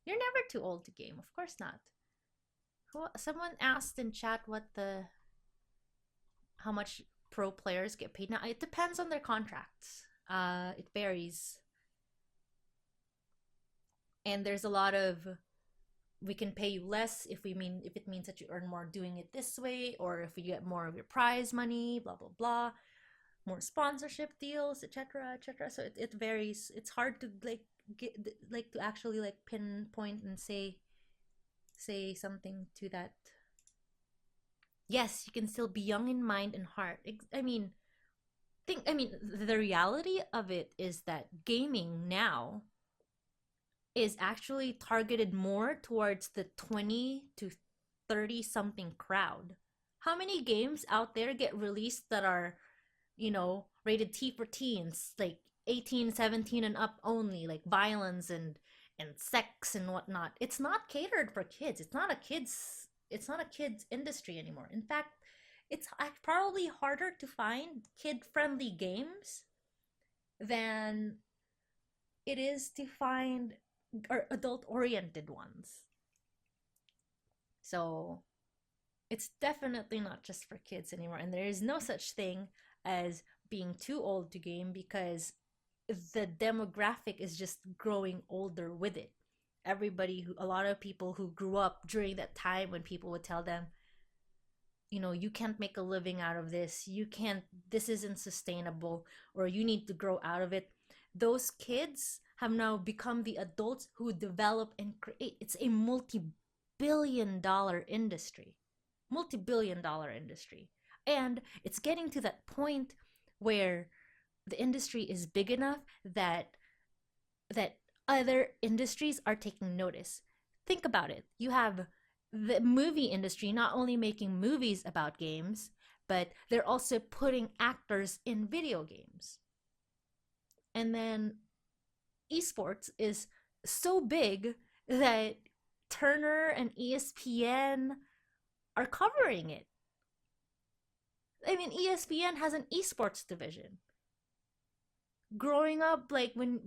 You're never too old to game. Of course not. Someone asked in chat how much pro players get paid now. It depends on their contracts. It varies, and there's a lot of we can pay you less if it means that you earn more doing it this way, or if you get more of your prize money, blah blah blah, more sponsorship deals, etc., etc. So it varies. It's hard to get to actually pinpoint and say something to that. Yes, you can still be young in mind and heart. I mean, the reality of it is that gaming now is actually targeted more towards the 20 to 30 something crowd. How many games out there get released that are, rated T for teens, like 18, 17 and up only, like violence and sex and whatnot? It's not catered for kids. It's not a kids industry anymore. In fact, it's probably harder to find kid-friendly games than it is to find or adult-oriented ones. So it's definitely not just for kids anymore, and there is no such thing as being too old to game because the demographic is just growing older with it. A lot of people who grew up during that time when people would tell them, you can't make a living out of this, this isn't sustainable, or you need to grow out of it. Those kids have now become the adults who develop and create. It's a multi-billion dollar industry, and it's getting to that point where the industry is big enough that other industries are taking notice. Think about it. You have the movie industry not only making movies about games, but they're also putting actors in video games. And then esports is so big that Turner and ESPN are covering it. I mean, ESPN has an esports division. Growing up, when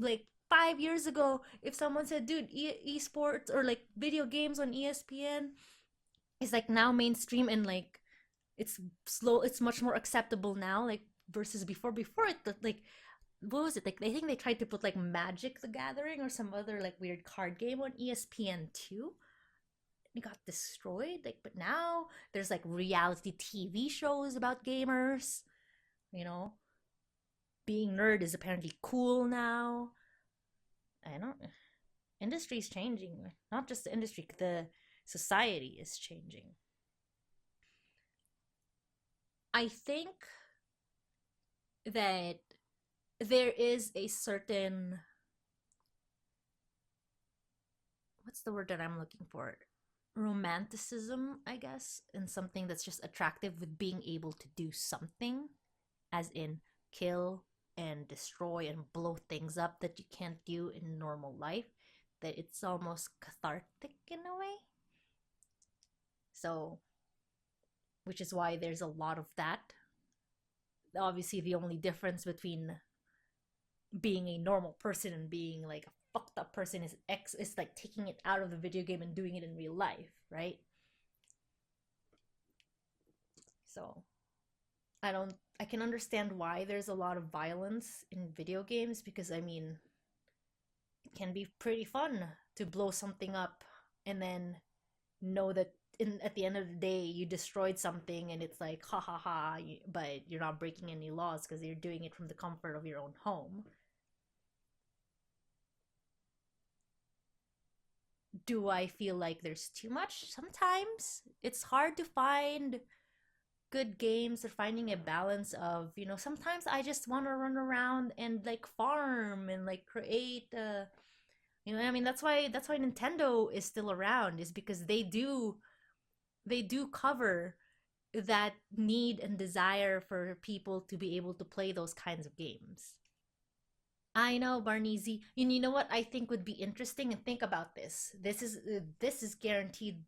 5 years ago, if someone said, "Dude, esports or video games on ESPN is now mainstream and it's slow, it's much more acceptable now, versus before. Before it, what was it? I think they tried to put Magic the Gathering or some other weird card game on ESPN 2. It got destroyed. But now there's reality TV shows about gamers. You know, being nerd is apparently cool now. I don't. Industry's changing. Not just the industry, the society is changing. I think that there is a certain, what's the word that I'm looking for? Romanticism, I guess, in something that's just attractive with being able to do something, as in kill and destroy and blow things up that you can't do in normal life, that it's almost cathartic in a way. So, which is why there's a lot of that. Obviously, the only difference between being a normal person and being a fucked up person is taking it out of the video game and doing it in real life, right? So I can understand why there's a lot of violence in video games, because I mean, it can be pretty fun to blow something up and then know that at the end of the day you destroyed something, and it's ha ha ha, but you're not breaking any laws because you're doing it from the comfort of your own home. Do I feel like there's too much? Sometimes it's hard to find good games, or finding a balance of, sometimes I just want to run around and farm and create I mean, that's why Nintendo is still around, is because they do cover that need and desire for people to be able to play those kinds of games. I know, Barnezy. And you know what I think would be interesting? And think about this. This is guaranteed.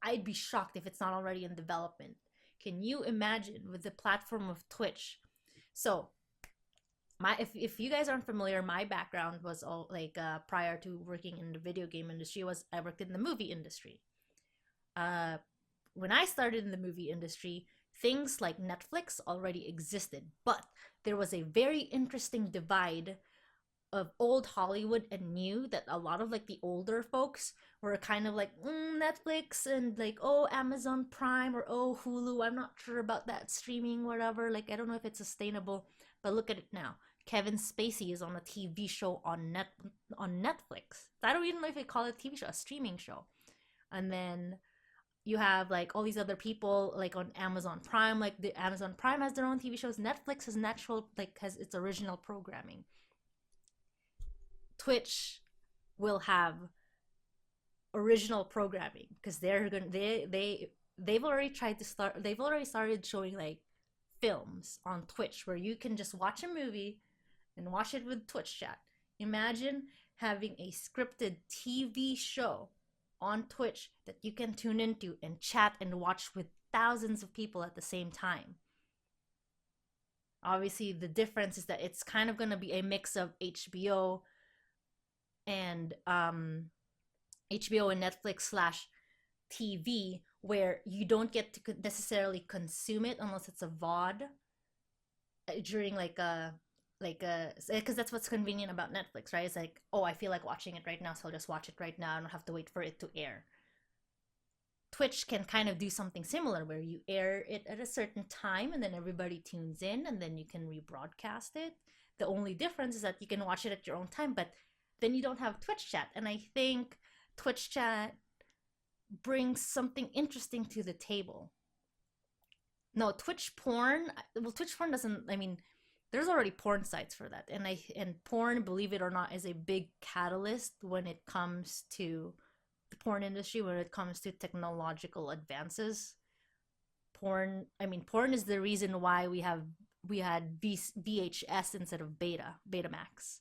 I'd be shocked if it's not already in development. Can you imagine with the platform of Twitch? So, If you guys aren't familiar, my background was all like prior to working in the video game industry was I worked in the movie industry. Uh, when I started in the movie industry, things like Netflix already existed, but there was a very interesting divide of old Hollywood and new, that a lot of like the older folks were kind of like Netflix and like, oh, Amazon Prime or oh, Hulu. I'm not sure about that streaming, whatever. Like, I don't know if it's sustainable, but look at it now. Kevin Spacey is on a TV show on Netflix. I don't even know if they call it a TV show, a streaming show. And then you have like all these other people like on Amazon Prime. Like the Amazon Prime has their own TV shows. Netflix has natural like has its original programming. Twitch will have original programming because they've already started showing like films on Twitch where you can just watch a movie and watch it with Twitch chat. Imagine having a scripted TV show on Twitch that you can tune into and chat and watch with thousands of people at the same time. Obviously, the difference is that it's kind of going to be a mix of and HBO and Netflix slash TV, where you don't get to necessarily consume it unless it's a VOD during like a because that's what's convenient about Netflix, right? It's like, oh, I feel like watching it right now, so I'll just watch it right now. I don't have to wait for it to air. Twitch can kind of do something similar where you air it at a certain time and then everybody tunes in and then you can rebroadcast it. The only difference is that you can watch it at your own time, but then you don't have Twitch chat. And I think Twitch chat brings something interesting to the table. No, Twitch porn, well, Twitch porn doesn't, I mean, there's already porn sites for that. And porn, believe it or not, is a big catalyst when it comes to the porn industry, when it comes to technological advances. Porn is the reason why we had VHS instead of Betamax.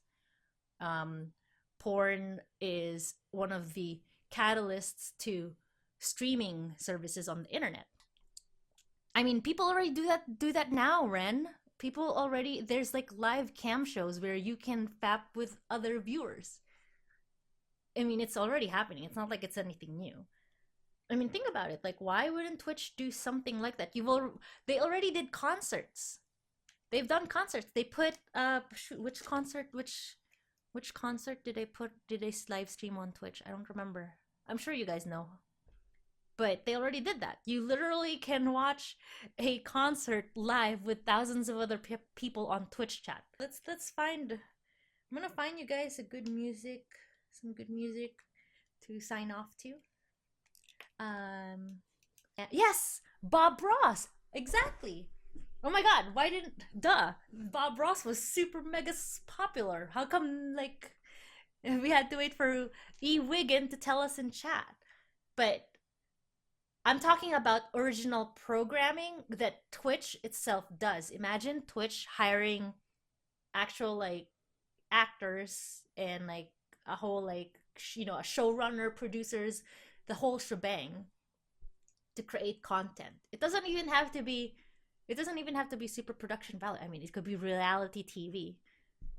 Porn is one of the catalysts to streaming services on the internet. I mean, people already do that now, Ren. People already, there's like live cam shows where you can fap with other viewers. I mean, it's already happening. It's not like it's anything new. I mean, think about it. Like, why wouldn't Twitch do something like that? They already did concerts. They've done concerts. They put which concert did they live stream on Twitch? I don't remember. I'm sure you guys know. But they already did that. You literally can watch a concert live with thousands of other people on Twitch chat. Let's find. I'm gonna find you guys some good music to sign off to. Yes, Bob Ross. Exactly. Oh my God! Bob Ross was super mega popular. How come like we had to wait for E. Wiggin to tell us in chat? But I'm talking about original programming that Twitch itself does. Imagine Twitch hiring actual like actors and like a whole like a showrunner, producers, the whole shebang to create content. It doesn't even have to be super production value. I mean, it could be reality TV,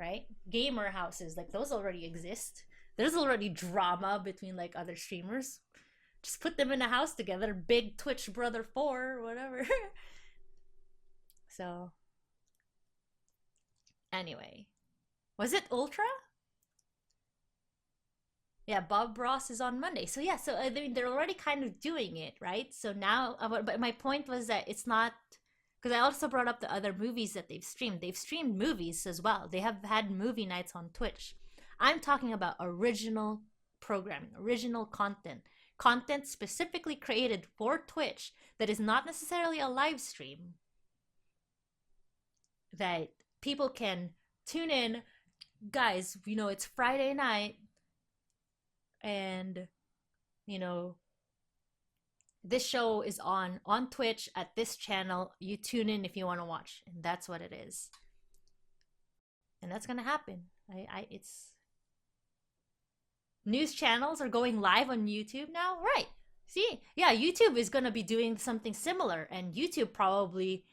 right? Gamer houses, like those already exist. There's already drama between like other streamers. Just put them in a house together, Big Twitch Brother 4 or whatever. So, anyway. Was it Ultra? Yeah, Bob Ross is on Monday. So yeah, so I mean, they're already kind of doing it, right? So now, but my point was that it's not, because I also brought up the other movies that they've streamed. They've streamed movies as well. They have had movie nights on Twitch. I'm talking about original programming, original content specifically created for Twitch that is not necessarily a live stream, that people can tune in. Guys, it's Friday night and this show is on Twitch at this channel. You tune in if you want to watch, and that's what it is. And that's gonna happen. It's news channels are going live on YouTube now, right? See, yeah, YouTube is gonna be doing something similar, and YouTube probably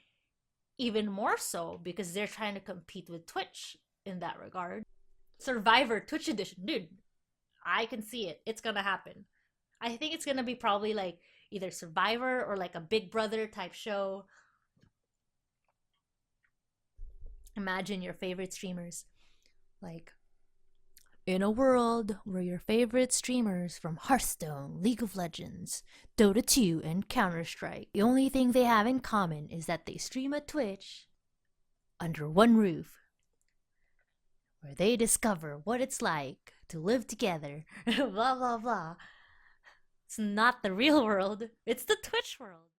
even more so because they're trying to compete with Twitch in that regard. Survivor Twitch edition, dude. I can see it. It's gonna happen. I think it's gonna be probably like either Survivor or like a Big Brother type show. Imagine your favorite streamers like in a world where your favorite streamers from Hearthstone, League of Legends, Dota 2, and Counter Strike, the only thing they have in common is that they stream at Twitch under one roof, where they discover what it's like to live together, blah blah blah. It's not the real world, it's the Twitch world.